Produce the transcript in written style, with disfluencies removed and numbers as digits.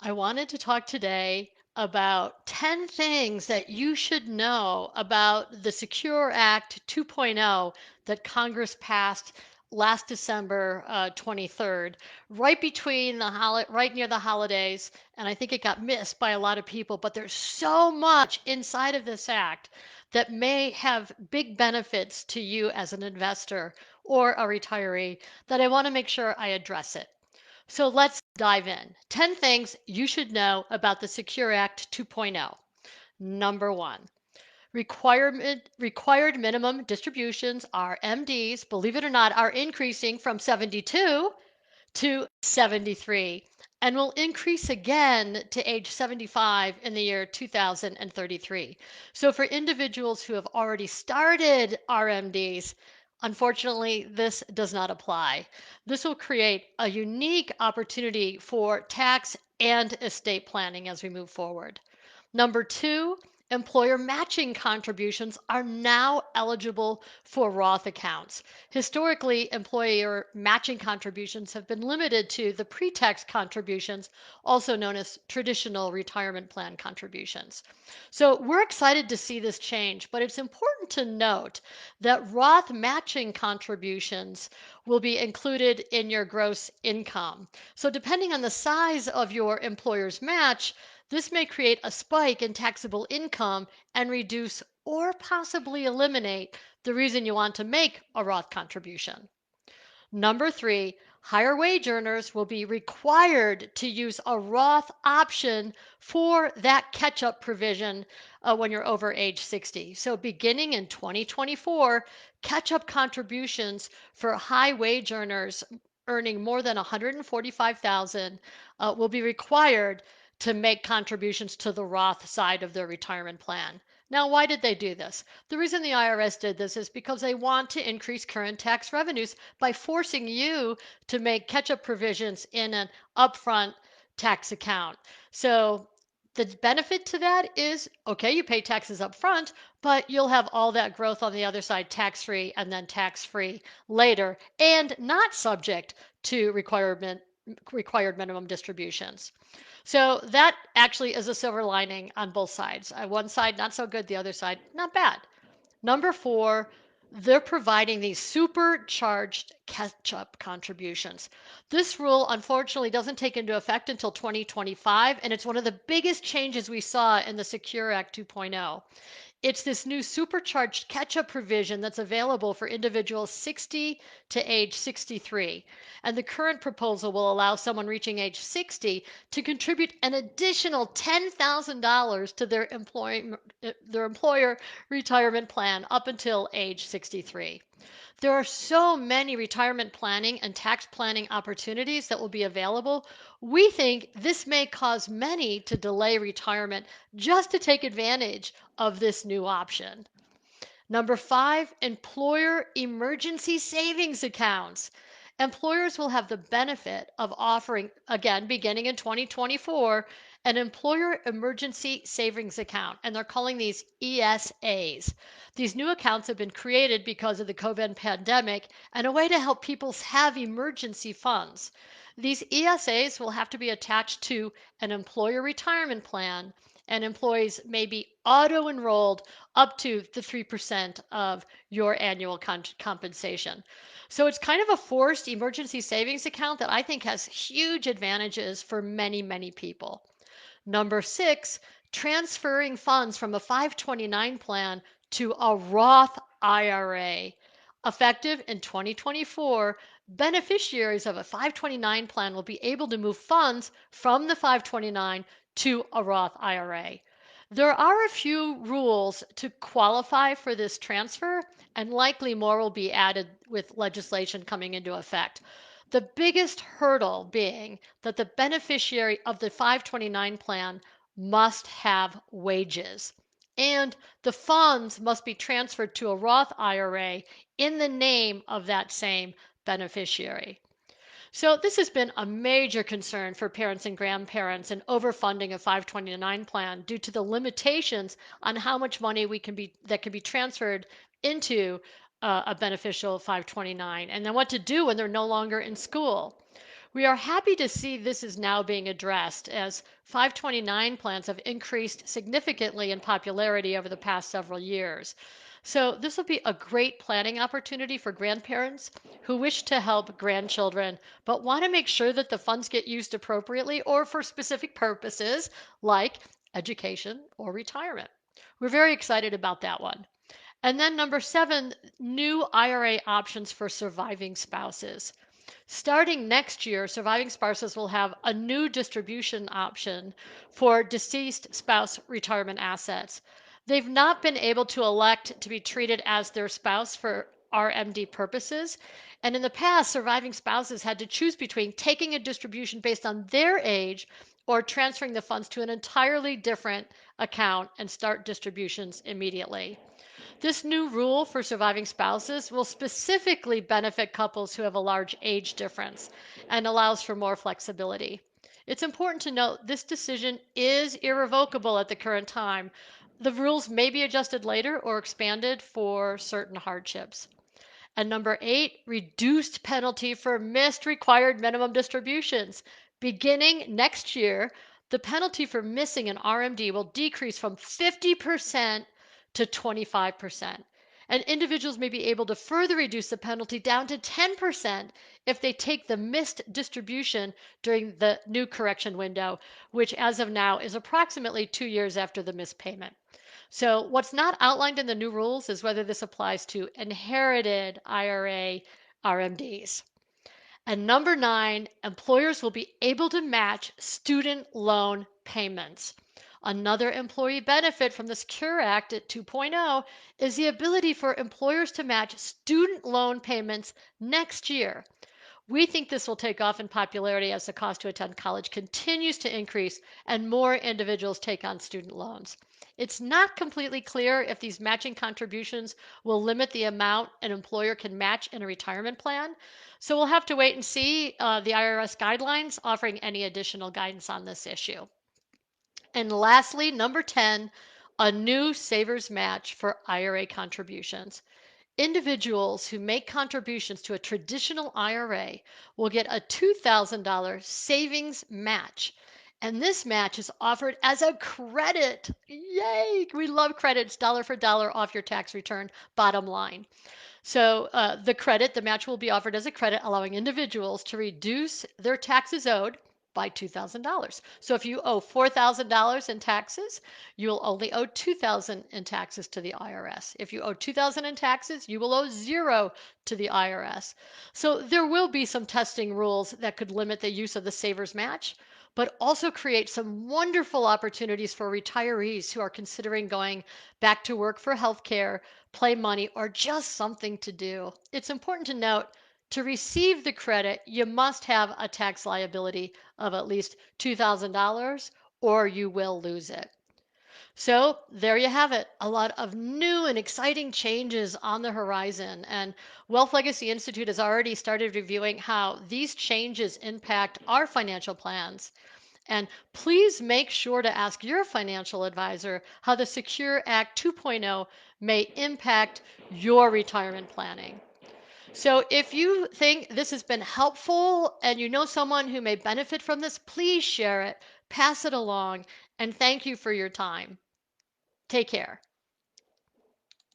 I wanted to talk today about 10 things that you should know about the Secure Act 2.0 that Congress passed last December 23rd, right between right near the holidays, and I think it got missed by a lot of people, but there's so much inside of this act that may have big benefits to you as an investor or a retiree that I want to make sure I address it. So let's dive in. 10 things you should know about the Secure Act 2.0. Number one, required minimum distributions, RMDs, believe it or not, are increasing from 72 to 73 and will increase again to age 75 in the year 2033. So for individuals who have already started RMDs, unfortunately, this does not apply. This will create a unique opportunity for tax and estate planning as we move forward. Number two, employer matching contributions are now eligible for Roth accounts. Historically, employer matching contributions have been limited to the pre-tax contributions, also known as traditional retirement plan contributions. So we're excited to see this change, but it's important to note that Roth matching contributions will be included in your gross income. So depending on the size of your employer's match, this may create a spike in taxable income and reduce or possibly eliminate the reason you want to make a Roth contribution. Number three, higher wage earners will be required to use a Roth option for that catch up provision when you're over age 60. So, beginning in 2024, catch up contributions for high wage earners earning more than 145,000 will be required to make contributions to the Roth side of their retirement plan. Now, why did they do this? The reason the IRS did this is because they want to increase current tax revenues by forcing you to make catch up provisions in an upfront tax account. So, the benefit to that is okay, you pay taxes up front, but you'll have all that growth on the other side tax free and then tax free later and not subject to required minimum distributions. So that actually is a silver lining on both sides. One side, not so good, the other side, not bad. Number four, they're providing these supercharged catch up contributions. This rule, unfortunately, doesn't take into effect until 2025, and it's one of the biggest changes we saw in the Secure Act 2.0. It's this new supercharged catch-up provision that's available for individuals 60 to age 63. And the current proposal will allow someone reaching age 60 to contribute an additional $10,000 to their employer retirement plan up until age 63. There are so many retirement planning and tax planning opportunities that will be available. We think this may cause many to delay retirement just to take advantage of this new option. Number five, employer emergency savings accounts. Employers will have the benefit of offering, again, beginning in 2024, an employer emergency savings account, and they're calling these ESAs. These new accounts have been created because of the COVID pandemic and a way to help people have emergency funds. These ESAs will have to be attached to an employer retirement plan, and employees may be auto enrolled up to the 3% of your annual compensation. So it's kind of a forced emergency savings account that I think has huge advantages for many, many people. Number six, transferring funds from a 529 plan to a Roth IRA. Effective in 2024, beneficiaries of a 529 plan will be able to move funds from the 529 to a Roth IRA. There are a few rules to qualify for this transfer, and likely more will be added with legislation coming into effect. The biggest hurdle being that the beneficiary of the 529 plan must have wages, and the funds must be transferred to a Roth IRA in the name of that same beneficiary. So this has been a major concern for parents and grandparents and overfunding a 529 plan due to the limitations on how much money that can be transferred into a beneficial 529 and then what to do when they're no longer in school. We are happy to see this is now being addressed as 529 plans have increased significantly in popularity over the past several years. So, this will be a great planning opportunity for grandparents who wish to help grandchildren but want to make sure that the funds get used appropriately or for specific purposes like education or retirement. We're very excited about that one. And then number 7, new IRA options for surviving spouses. Starting next year, surviving spouses will have a new distribution option for deceased spouse retirement assets. They've not been able to elect to be treated as their spouse for RMD purposes. And in the past, surviving spouses had to choose between taking a distribution based on their age or transferring the funds to an entirely different account and start distributions immediately. This new rule for surviving spouses will specifically benefit couples who have a large age difference and allows for more flexibility. It's important to note this decision is irrevocable at the current time. The rules may be adjusted later or expanded for certain hardships. And number 8, reduced penalty for missed required minimum distributions. Beginning next year, the penalty for missing an RMD will decrease from 50% to 25%. And individuals may be able to further reduce the penalty down to 10% if they take the missed distribution during the new correction window, which as of now is approximately 2 years after the missed payment. So, what's not outlined in the new rules is whether this applies to inherited IRA RMDs. And number 9, employers will be able to match student loan payments. Another employee benefit from the Secure Act at 2.0 is the ability for employers to match student loan payments next year. We think this will take off in popularity as the cost to attend college continues to increase and more individuals take on student loans. It's not completely clear if these matching contributions will limit the amount an employer can match in a retirement plan. So we'll have to wait and see the IRS guidelines offering any additional guidance on this issue. And lastly, number 10, a new savers match for IRA contributions. Individuals who make contributions to a traditional IRA will get a $2,000 savings match. And this match is offered as a credit. Yay! We love credits, dollar for dollar off your tax return, bottom line. So the match will be offered as a credit, allowing individuals to reduce their taxes owed by $2,000. So if you owe $4,000 in taxes, you will only owe $2,000 in taxes to the IRS. If you owe $2,000 in taxes, you will owe zero to the IRS. So there will be some testing rules that could limit the use of the savers match, but also create some wonderful opportunities for retirees who are considering going back to work for healthcare, play money, or just something to do. It's important to note to receive the credit, you must have a tax liability of at least $2,000 or you will lose it. So there you have it. A lot of new and exciting changes on the horizon. And Wealth Legacy Institute has already started reviewing how these changes impact our financial plans. And please make sure to ask your financial advisor how the Secure Act 2.0 may impact your retirement planning. So if you think this has been helpful and you know someone who may benefit from this, please share it, pass it along, and thank you for your time. Take care.